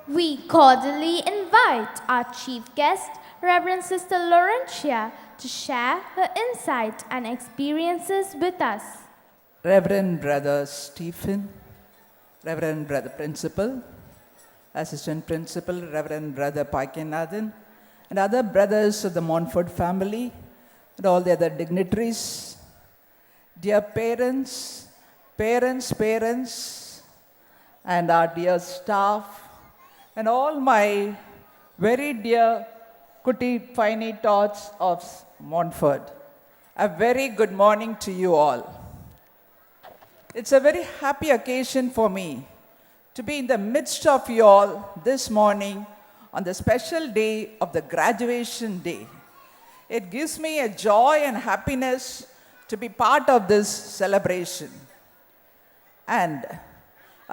We cordially invite our chief guest, Reverend Sister Laurentia, to share her insight and experiences with us. Reverend Brother Stephen, Reverend Brother Principal, Assistant Principal, Reverend Brother Paikinathan, and other brothers of the Montfort family, and all the other dignitaries, dear parents, and our dear staff, and all my very dear Kuti Finey Tots of Montfort. A very good morning to you all. It's a very happy occasion for me to be in the midst of you all this morning on the special day of the graduation day. It gives me a joy and happiness to be part of this celebration. And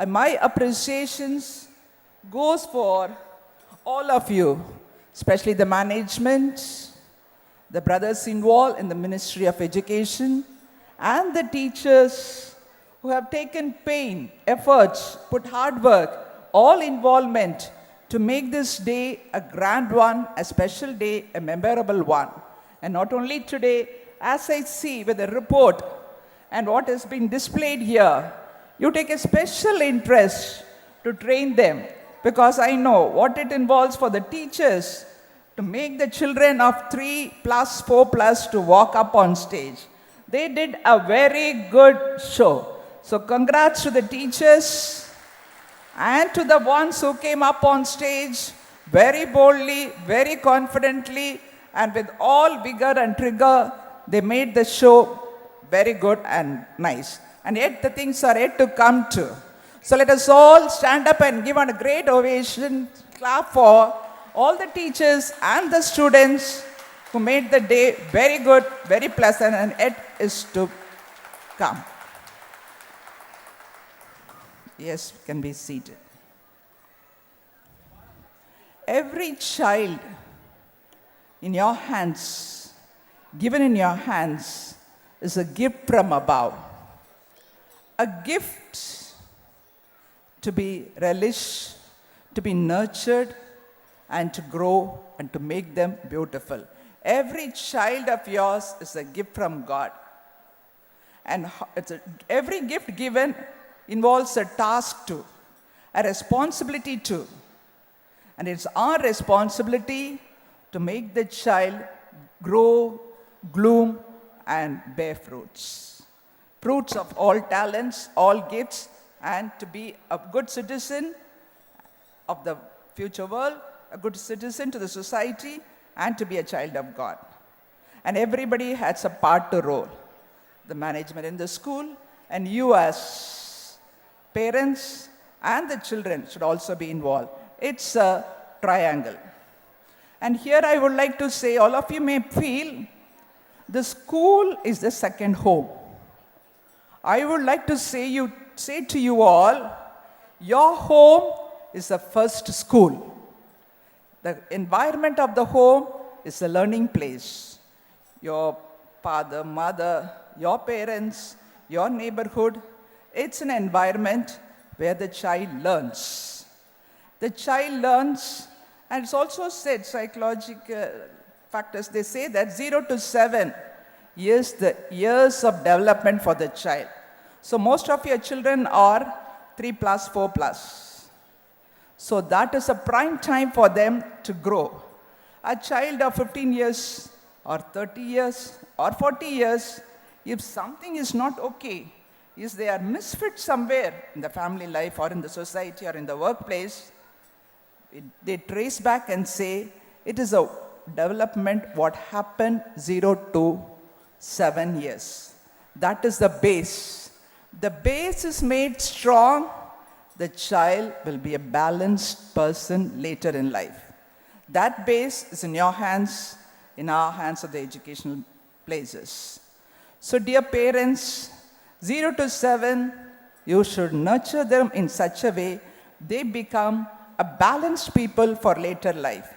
my appreciations goes for all of you, especially the management, the brothers involved in the Ministry of Education, and the teachers who have taken pain, efforts, put hard work, all involvement to make this day a grand one, a special day, a memorable one. And not only today, as I see with the report and what has been displayed here, you take a special interest to train them, because I know what it involves for the teachers to make the children of 3 plus 4 plus to walk up on stage. They did a very good show. So congrats to the teachers and to the ones who came up on stage very boldly, very confidently, and with all vigor and trigger. They made the show very good and nice. And yet the things are yet to come to. So let us all stand up and give a great ovation, clap for all the teachers and the students who made the day very good, very pleasant, and yet is to come. Yes, can be seated. Every child in your hands, given in your hands, is a gift from above. A gift to be relished, to be nurtured, and to grow and to make them beautiful. Every child of yours is a gift from God. And every gift given involves a task too, a responsibility too. And it's our responsibility to make the child grow, bloom, and bear fruits. Fruits of all talents, all gifts, and to be a good citizen of the future world, a good citizen to the society, and to be a child of God. And everybody has a part to roll. The management in the school, and you as parents and the children should also be involved. It's a triangle. And here I would like to say, all of you may feel the school is the second home. I would like to say to you all, your home is the first school. The environment of the home is a learning place. Your father, mother, your parents, your neighborhood, it's an environment where the child learns. The child learns, and it's also said, psychological factors, they say that 0 to 7 years, the years of development for the child. So most of your children are 3 plus, 4 plus. So that is a prime time for them to grow. A child of 15 years or 30 years or 40 years, if something is not okay, if they are misfit somewhere in the family life or in the society or in the workplace, they trace back and say, it is a development what happened 0 to 7 years. That is the base. The base is made strong, the child will be a balanced person later in life. That base is in your hands, in our hands of the educational places. So dear parents, 0 to 7, you should nurture them in such a way they become a balanced people for later life.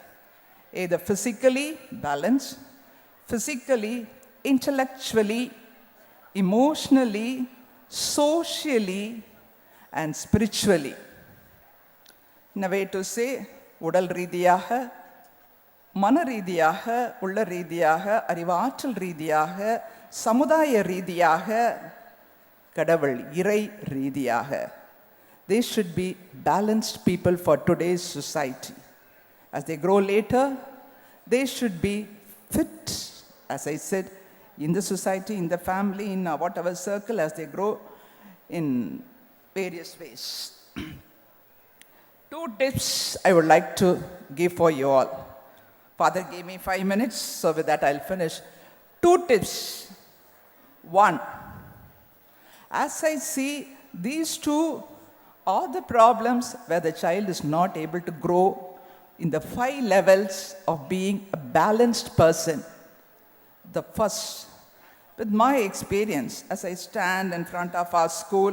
Either physically balanced, physically, intellectually, emotionally, socially, and spiritually. In a way to say, உடல் ரீதியாக, மன ரீதியாக, உள்ள ரீதியாக, அறிவாற்றல் ரீதியாக, சமுதாய ரீதியாக, கடவுள் இறை ரீதியாக. They should be balanced people for today's society. As they grow later, they should be fit, as I said, in the society, in the family, in whatever circle, as they grow in various ways. 2 tips I would like to give for you all. Father gave me 5 minutes, so with that I'll finish. 2 tips. 1, as I see, these two are the problems where the child is not able to grow in the 5 levels of being a balanced person. The first, with my experience, as I stand in front of our school,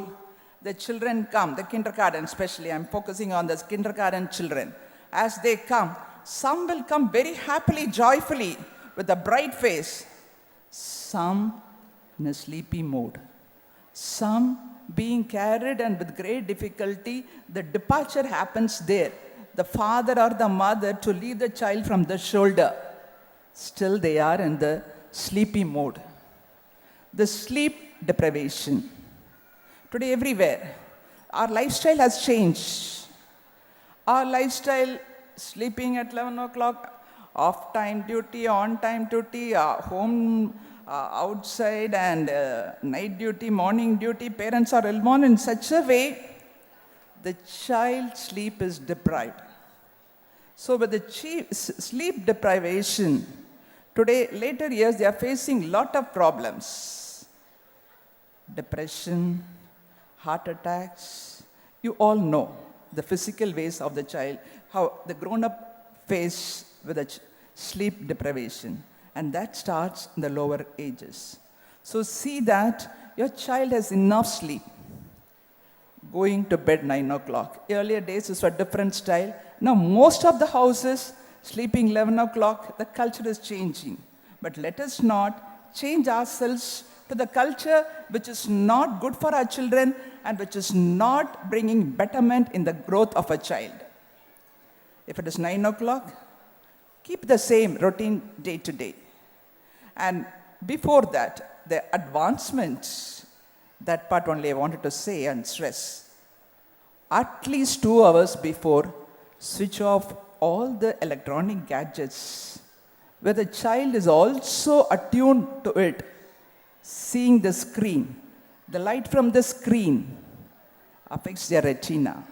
the children come, the kindergarten especially, I'm focusing on the kindergarten children. As they come, some will come very happily, joyfully, with a bright face. Some in a sleepy mood. Some being carried and with great difficulty, the departure happens there. The father or the mother to leave the child from the shoulder. Still they are in the sleepy mood. The sleep deprivation. Today everywhere, our lifestyle has changed. Our lifestyle, sleeping at 11 o'clock, off-time duty, on-time duty, home, outside, and night duty, morning duty. Parents are involved in such a way, the child's sleep is deprived. So with the sleep deprivation, today, later years, they are facing lot of problems. Depression, heart attacks. You all know the physical ways of the child, how the grown-up face with a sleep deprivation. And that starts in the lower ages. So see that your child has enough sleep. Going to bed 9 o'clock. Earlier days is a different style. Now most of the houses sleeping 11 o'clock, the culture is changing. But let us not change ourselves to the culture which is not good for our children and which is not bringing betterment in the growth of a child. If it is 9 o'clock, keep the same routine day to day. And before that, the advancements, that part only I wanted to say and stress. At least 2 hours before, switch off all the electronic gadgets, where the child is also attuned to it, seeing the screen. The light from the screen affects their retina,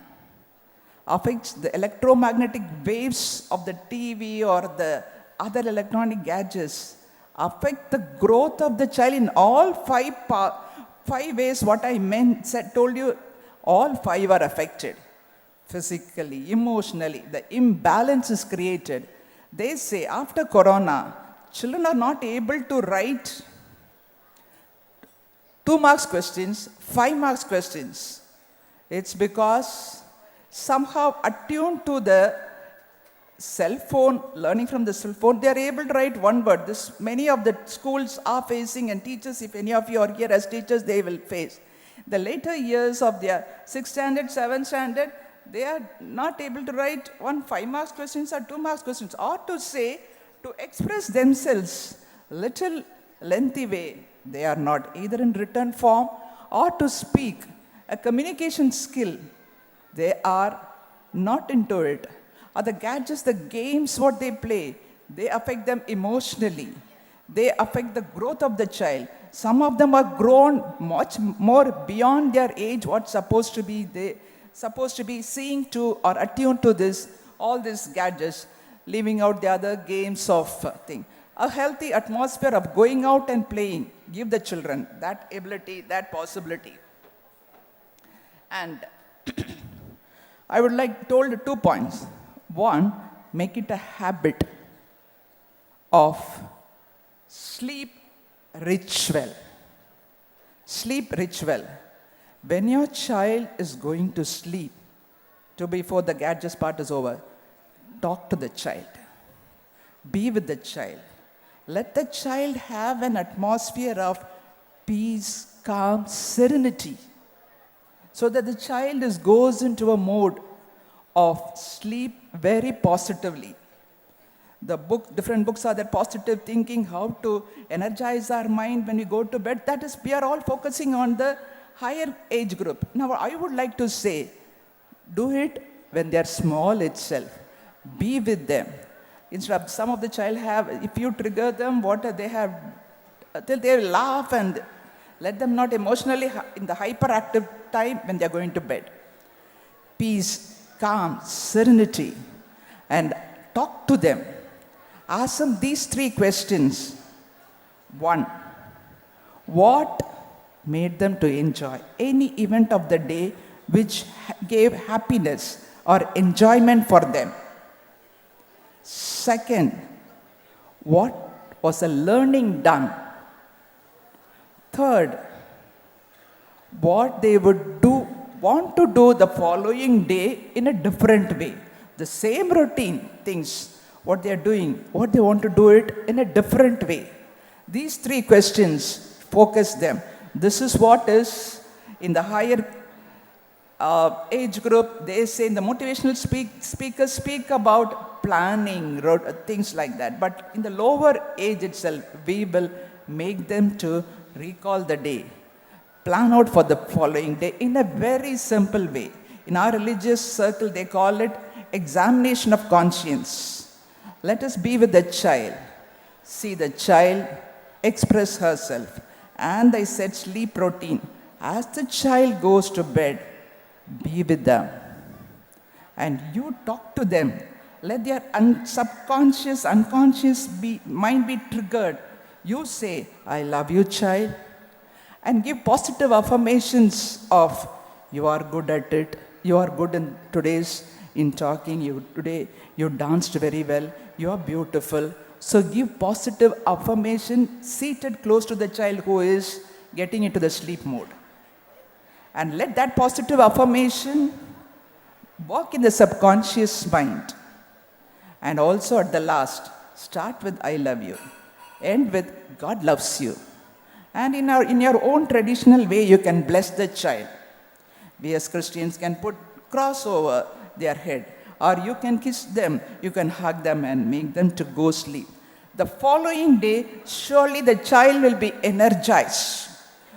affects the electromagnetic waves of the TV or the other electronic gadgets, affect the growth of the child in all 5 ways. What I told you, all 5 are affected. Physically, emotionally, the imbalance is created. They say after Corona, children are not able to write 2 marks questions, 5 marks questions. It's because somehow attuned to the cell phone, learning from the cell phone, they are able to write 1 word. This many of the schools are facing, and teachers, if any of you are here as teachers, they will face. The later years of their 6th standard, 7th standard, they are not able to write 1 5 marks questions or 2 marks questions, or to say, to express themselves little lengthy way. They are not either in written form or to speak a communication skill. They are not into it. Or the gadgets, the games, what they play, they affect them emotionally. They affect the growth of the child. Some of them are grown much more beyond their age, what's supposed to be they supposed to be seeing to or attuned to this, all these gadgets, leaving out the other games of thing. A healthy atmosphere of going out and playing, give the children that ability, that possibility. And I would like told 2 points. 1, make it a habit of sleep ritual. Sleep ritual. When your child is going to sleep, to before the gadgets part is over, talk to the child. Be with the child. Let the child have an atmosphere of peace, calm, serenity, so that the child goes into a mode of sleep very positively. Different books are there, positive thinking, how to energize our mind when we go to bed. That is, we are all focusing on the higher age group. Now, I would like to say, do it when they are small itself. Be with them. Instead of some of the child have, if you trigger them, what they have, till they laugh, and let them not emotionally in the hyperactive time when they are going to bed. Peace, calm, serenity, and talk to them. Ask them these 3 questions. 1, what made them to enjoy any event of the day which gave happiness or enjoyment for them? Second, what was the learning done? Third, what they would want to do the following day in a different way. The same routine things, what they are doing, what they want to do it in a different way. These 3 questions, focus them. This is what is in the higher age group. They say in the motivational speakers speak about planning, things like that. But in the lower age itself, we will make them to recall the day, plan out for the following day in a very simple way. In our religious circle, they call it examination of conscience. Let us be with the child, see the child express herself. And I said sleep routine. As the child goes to bed, be with them. And you talk to them. Let their subconscious, unconscious mind be triggered. You say, I love you, child. And give positive affirmations of, you are good at it. You are good in talking. Today you danced very well. You are beautiful. So give positive affirmation seated close to the child who is getting into the sleep mode. And let that positive affirmation work in the subconscious mind. And also at the last, start with I love you. End with God loves you. And in your own traditional way, you can bless the child. We as Christians can put cross over their head. Or you can kiss them, you can hug them and make them to go sleep. The following day, surely the child will be energized.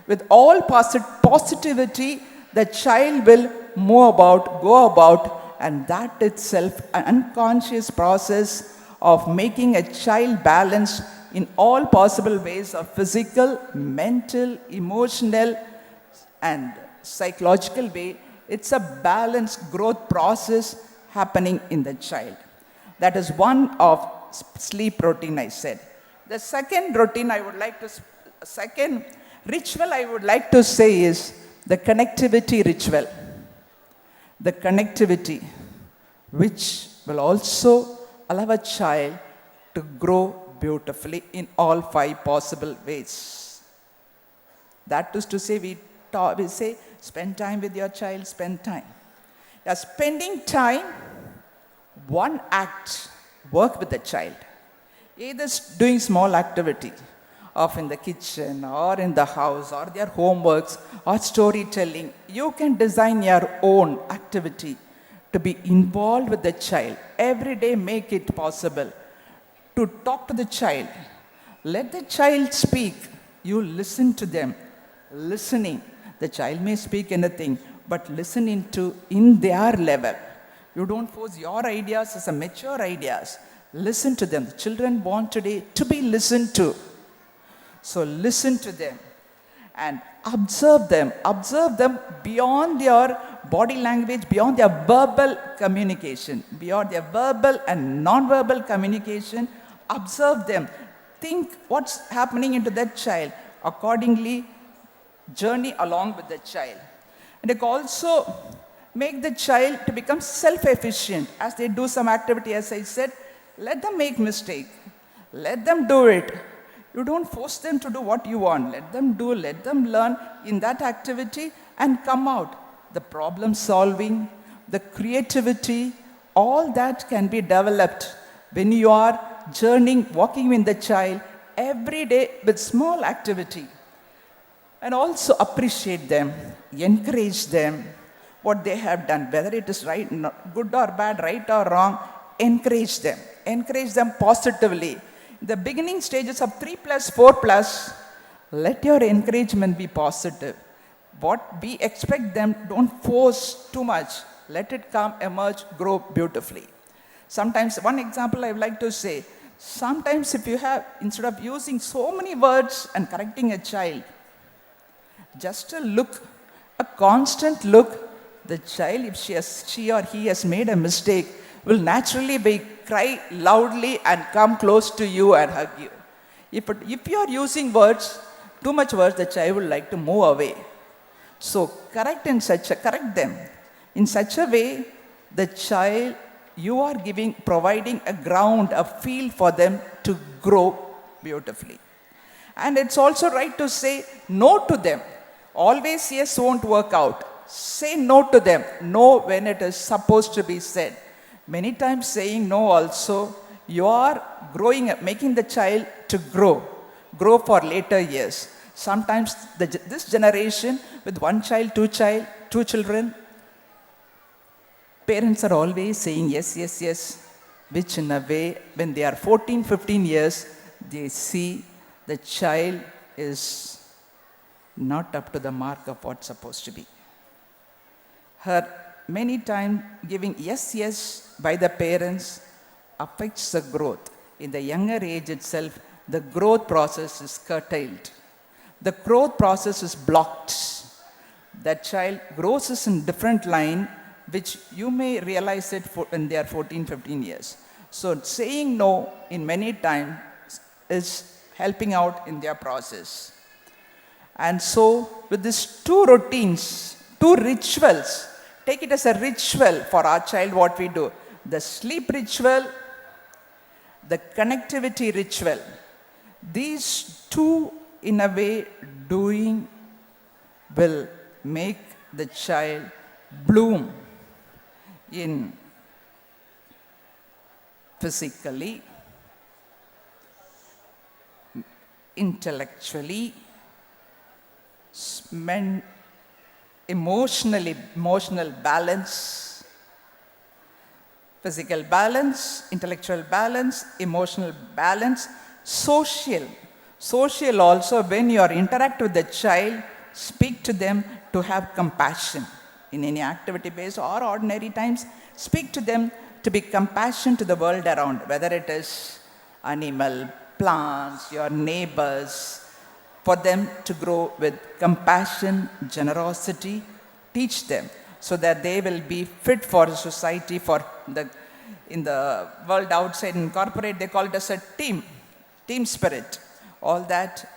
With all positivity, the child will move about, go about, and that itself an unconscious process of making a child balanced in all possible ways of physical, mental, emotional, and psychological way. It's a balanced growth process happening in the child. That is one of sleep routine I said. The second routine second ritual I would like to say is the connectivity ritual. The connectivity which will also allow a child to grow beautifully in all 5 possible ways. That is to say, we say, spend time with your child, spend time. Yeah, spending time, one act, work with the child. Either doing small activity, of in the kitchen or in the house or their homeworks or storytelling. You can design your own activity to be involved with the child. Every day make it possible to talk to the child. Let the child speak. You listen to them. Listening. The child may speak anything, but listening to in their level. You don't force your ideas as a mature ideas. Listen to them. The children want today to be listened to. So listen to them and observe them. Observe them beyond their body language, beyond their verbal communication, beyond their verbal and non-verbal communication. Observe them. Think what's happening into that child. Accordingly, journey along with the child. And it also make the child to become self-efficient as they do some activity. As I said, let them make mistake. Let them do it. You don't force them to do what you want. Let them do, let them learn in that activity and come out. The problem solving, the creativity, all that can be developed when you are journeying, walking with the child every day with small activity. And also appreciate them, encourage them. what they have done, whether it is right, good or bad, right or wrong, encourage them. Encourage them positively. The beginning stages of 3 plus, 4 plus, let your encouragement be positive. What we expect them, don't force too much. Let it come, emerge, grow beautifully. Sometimes, one example I would like to say, sometimes if you have, instead of using so many words and correcting a child, just a look, a constant look, the child, if she or he has made a mistake, will naturally cry loudly and come close to you and hug you. If you are using words, too much words, the child will like to move away. So correct them in such a way, the child, you are providing a ground, a field for them to grow beautifully. And it's also right to say no to them. Always yes won't work out. Say no to them. No when it is supposed to be said. Many times saying no also, you are making the child to grow for later years. Sometimes this generation with one child, two children, parents are always saying yes, yes, yes, which in a way, when they are 14, 15 years, they see the child is not up to the mark of what's supposed to be. Her many times giving yes, yes by the parents affects the growth. In the younger age itself, the growth process is curtailed. The growth process is blocked. That child grows in different line, which you may realize it when they are 14, 15 years. So saying no in many times is helping out in their process. And so with these two routines, two rituals, take it as a ritual for our child what we do. The sleep ritual, the connectivity ritual. These two in a way doing will make the child bloom in physically, intellectually, emotional balance, physical balance, intellectual balance, emotional balance, social also. When you are interact with the child, speak to them to have compassion. In any activity based or ordinary times, speak to them to be compassion to the world around, whether it is animal, plants, your neighbors, for them to grow with compassion, generosity. Teach them so that they will be fit for society, in the world outside, in corporate, they call it as a team spirit. All that,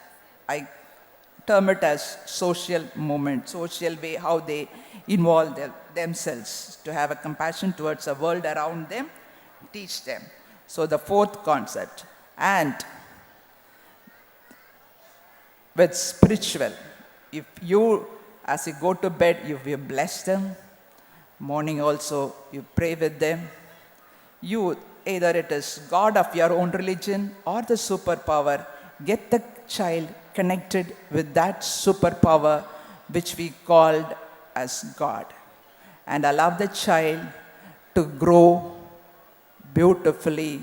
I term it as social movement, social way, how they involve themselves to have a compassion towards the world around them, teach them. So the fourth concept. And with spiritual, if you, as you go to bed, you bless them, morning also you pray with them, you, either it is God of your own religion or the superpower, get the child connected with that superpower which we called as God, and allow the child to grow beautifully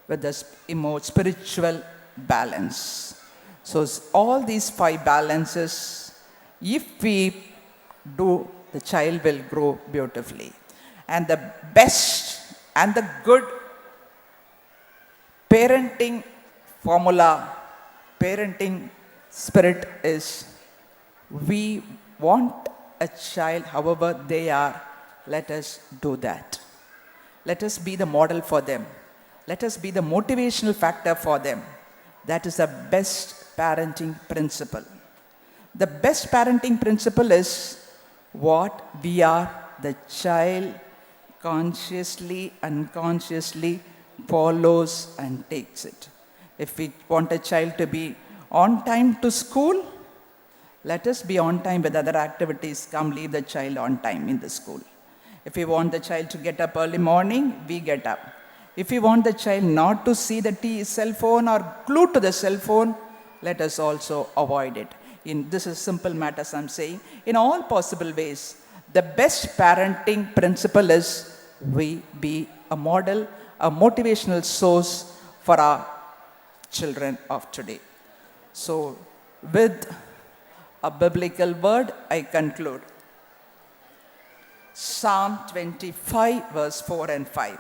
with the spiritual balance. So all these 5 balances, if we do, the child will grow beautifully. And the best and the good parenting formula, parenting spirit is, we want a child however they are, let us do that. Let us be the model for them. Let us be the motivational factor for them. That is the best parenting principle. The best parenting principle is what we are, the child consciously, unconsciously follows and takes it. If we want a child to be on time to school, let us be on time with other activities. Come, leave the child on time in the school. If we want the child to get up early morning, we get up. If we want the child not to see the cell phone or glued to the cell phone, let us also avoid it. This is simple matters I'm saying. In all possible ways, The best parenting principle is we be a model, a motivational source for our children of today. So, with a biblical word, I conclude. Psalm 25, verse 4 and 5.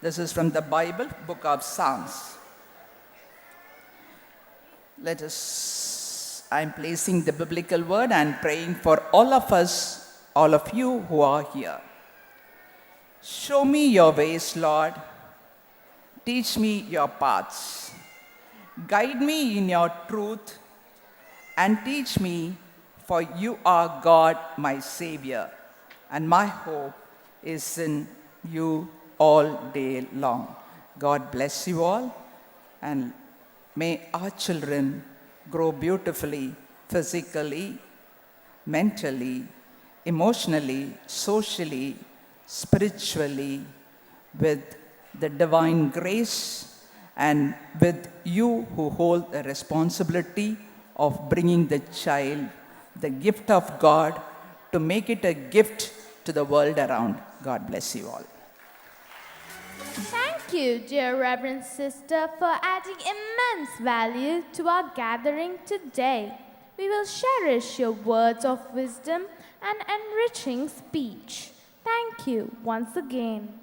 This is from the Bible, book of Psalms. I'm placing the biblical word and praying for all of us, all of you who are here. Show me your ways, Lord. Teach me your paths. Guide me in your truth and teach me, for you are God, my Savior, and my hope is in you all day long. God bless you all, and may our children grow beautifully, physically, mentally, emotionally, socially, spiritually, with the divine grace and with you who hold the responsibility of bringing the child, the gift of God, to make it a gift to the world around. God bless you all. Thank you, dear Reverend Sister, for adding immense value to our gathering today. We will cherish your words of wisdom and enriching speech. Thank you once again.